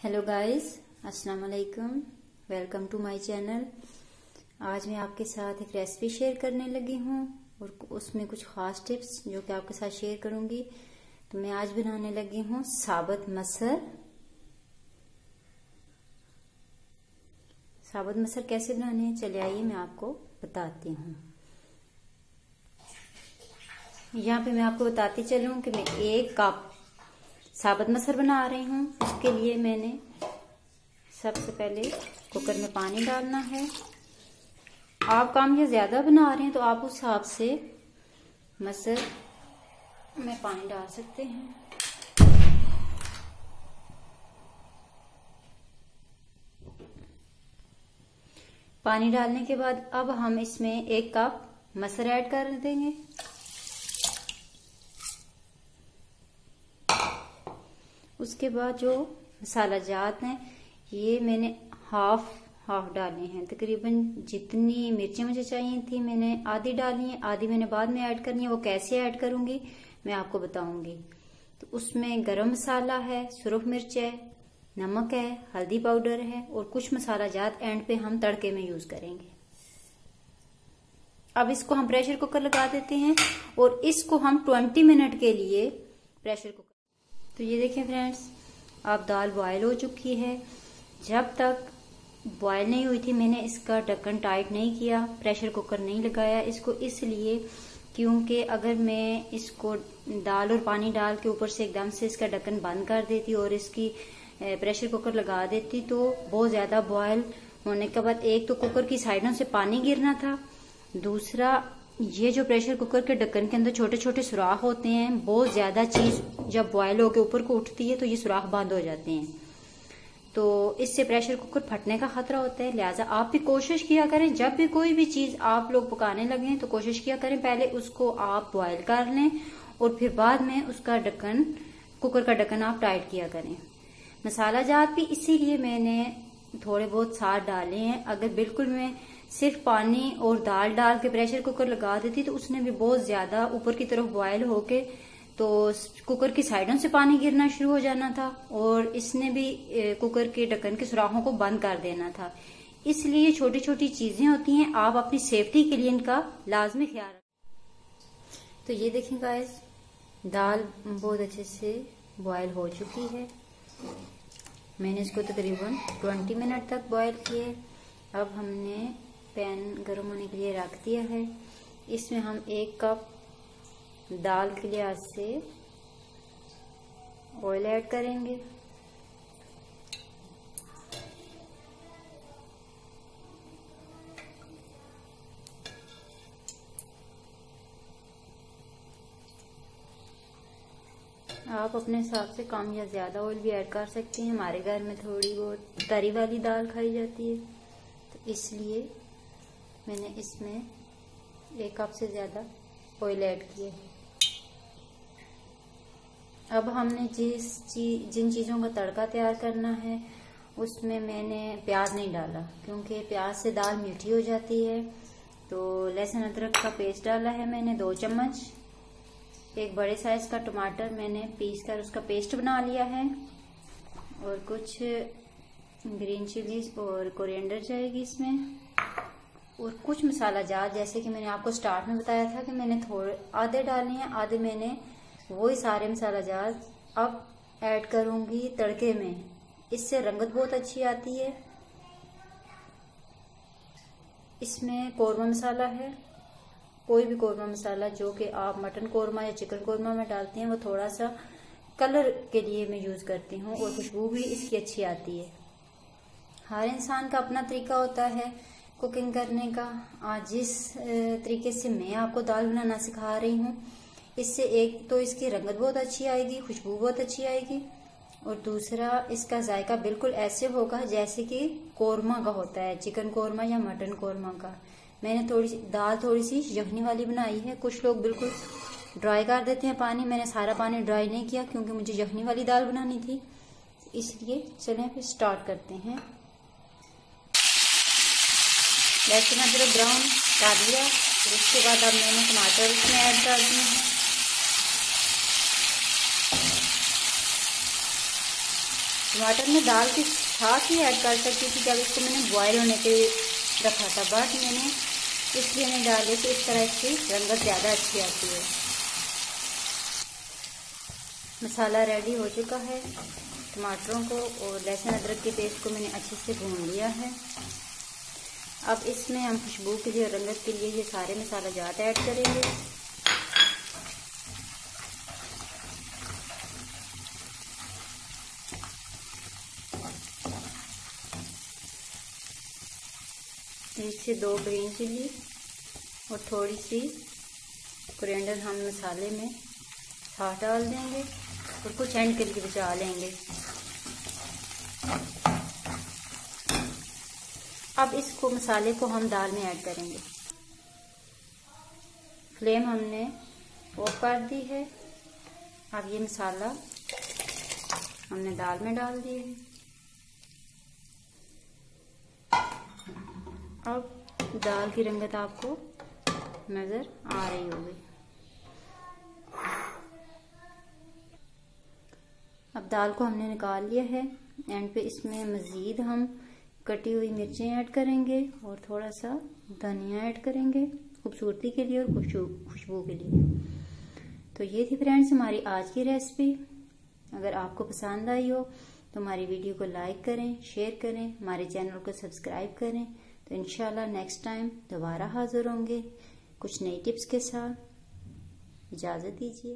Hello guys, अस्सलाम वालेकुम। Welcome to my channel. आज मैं आपके साथ एक रेसिपी शेयर करने लगी हूँ और उसमें कुछ खास टिप्स जो कि आपके साथ शेयर करूंगी। तो मैं आज बनाने लगी हूँ साबुत मसर। साबुत मसर कैसे बनाने हैं, चलिए आइए मैं आपको बताती हूँ। यहाँ पे मैं आपको बताती चलूँ कि मैं 1 कप साबुत मसर बना रही हूँ। उसके लिए मैंने सबसे पहले कुकर में पानी डालना है। आप कम या ज्यादा बना रहे हैं तो आप उस हिसाब से मसर में पानी डाल सकते हैं। पानी डालने के बाद अब हम इसमें 1 कप मसर ऐड कर देंगे। उसके बाद जो मसाला जात हैं ये मैंने हाफ डाले हैं। तकरीबन जितनी मिर्चें मुझे चाहिए थी मैंने आधी डाली है, आधी मैंने बाद में ऐड करनी है। वो कैसे ऐड करूंगी मैं आपको बताऊंगी। तो उसमें गरम मसाला है, सुरख मिर्च है, नमक है, हल्दी पाउडर है और कुछ मसाला जात एंड पे हम तड़के में यूज करेंगे। अब इसको हम प्रेशर कुकर लगा देते हैं और इसको हम 20 मिनट के लिए प्रेशर कुकर। तो ये देखें फ्रेंड्स, अब दाल बॉयल हो चुकी है। जब तक बॉयल नहीं हुई थी मैंने इसका ढक्कन टाइट नहीं किया, प्रेशर कुकर नहीं लगाया इसको, इसलिए क्योंकि अगर मैं इसको दाल और पानी डाल के ऊपर से एकदम से इसका ढक्कन बंद कर देती और इसकी प्रेशर कुकर लगा देती तो बहुत ज्यादा बॉयल होने के बाद एक तो कुकर की साइडों से पानी गिरना था, दूसरा ये जो प्रेशर कुकर के ढक्कन के अंदर छोटे छोटे सुराख होते हैं, बहुत ज्यादा चीज जब बॉयल होकर ऊपर को उठती है तो ये सुराख बंद हो जाते हैं। तो इससे प्रेशर कुकर फटने का खतरा होता है। लिहाजा आप भी कोशिश किया करें, जब भी कोई भी चीज आप लोग पकाने लगे तो कोशिश किया करें पहले उसको आप बॉयल कर लें और फिर बाद में उसका ढक्कन, कुकर का ढक्कन आप टाइट किया करें। मसाला जात भी इसीलिए मैंने थोड़े बहुत साथ डाले हैं। अगर बिल्कुल मैं सिर्फ पानी और दाल डाल के प्रेशर कुकर लगा देती तो उसने भी बहुत ज्यादा ऊपर की तरफ बॉयल होके तो कुकर की साइडों से पानी गिरना शुरू हो जाना था और इसने भी कुकर के ढक्कन के सुराखों को बंद कर देना था। इसलिए छोटी छोटी चीजें होती हैं, आप अपनी सेफ्टी के लिए इनका लाजमी ख्याल रखें। तो ये देखें गाइस, दाल बहुत अच्छे से बॉयल हो चुकी है। मैंने इसको तकरीबन 20 मिनट तक बॉयल किए। अब हमने पैन गर्म होने के लिए रख दिया है। इसमें हम 1 कप दाल के लिहाज से ऑयल ऐड करेंगे। आप अपने हिसाब से कम या ज्यादा ऑयल भी ऐड कर सकते हैं। हमारे घर में थोड़ी बहुत तरी वाली दाल खाई जाती है तो इसलिए मैंने इसमें 1 कप से ज्यादा ऑयल ऐड किया है। अब हमने जिन चीजों का तड़का तैयार करना है उसमें मैंने प्याज नहीं डाला क्योंकि प्याज से दाल मीठी हो जाती है। तो लहसुन अदरक का पेस्ट डाला है मैंने 2 चम्मच। 1 बड़े साइज का टमाटर मैंने पीस कर उसका पेस्ट बना लिया है और कुछ ग्रीन चिलीज और कोरिएंडर जाएगी इसमें और कुछ मसाला जात जैसे कि मैंने आपको स्टार्ट में बताया था कि मैंने थोड़े आधे डाले हैं, आधे मैंने वही सारे मसाला जात अब ऐड करूंगी तड़के में। इससे रंगत बहुत अच्छी आती है। इसमें कौरमा मसाला है, कोई भी कौरमा मसाला जो कि आप मटन कौरमा या चिकन कौरमा में डालते हैं वो थोड़ा सा कलर के लिए मैं यूज करती हूँ और खुशबू भी इसकी अच्छी आती है। हर इंसान का अपना तरीका होता है कुकिंग करने का। आज जिस तरीके से मैं आपको दाल बनाना सिखा रही हूँ इससे एक तो इसकी रंगत बहुत अच्छी आएगी, खुशबू बहुत अच्छी आएगी और दूसरा इसका जायका बिल्कुल ऐसे होगा जैसे कि कौरमा का होता है, चिकन कौरमा या मटन कौरमा का। मैंने थोड़ी सी यखनी वाली बनाई है। कुछ लोग बिल्कुल ड्राई कर देते हैं पानी, मैंने सारा पानी ड्राई नहीं किया क्योंकि मुझे यखनी वाली दाल बनानी थी। इसलिए चलें फिर स्टार्ट करते हैं। लहसुन अदरक ब्राउन कर दिया, उसके बाद अब मैंने टमाटर इसमें ऐड कर दिए हैं। टमाटर में दाल के साथ ही ऐड कर सकती थी जब इसको मैंने बॉयल होने के रखा था, बट मैंने इसलिए नहीं डाले कि इस तरह इसकी रंगत ज़्यादा अच्छी आती है। मसाला रेडी हो चुका है। टमाटरों को और लहसुन अदरक के पेस्ट को मैंने अच्छे से भून लिया है। अब इसमें हम खुशबू के लिए और रंगत के लिए ये सारे मसाला जात ऐड करेंगे। एक से 2 ग्रीन चिली और थोड़ी सी कोरिएंडर हम मसाले में साथ डाल देंगे और कुछ एंड के लिए बचा लेंगे। अब इसको मसाले को हम दाल में ऐड करेंगे। फ्लेम हमने ऑफ कर दी है। अब ये मसाला हमने दाल में डाल दिए है। अब दाल की रंगत आपको नजर आ रही होगी। अब दाल को हमने निकाल लिया है। एंड पे इसमें मजीद हम कटी हुई मिर्चें ऐड करेंगे और थोड़ा सा धनिया ऐड करेंगे खूबसूरती के लिए और खुशबू के लिए। तो ये थी फ्रेंड्स हमारी आज की रेसिपी। अगर आपको पसंद आई हो तो हमारी वीडियो को लाइक करें, शेयर करें, हमारे चैनल को सब्सक्राइब करें। तो इंशाल्लाह नेक्स्ट टाइम दोबारा हाजिर होंगे कुछ नई टिप्स के साथ। इजाज़त दीजिए।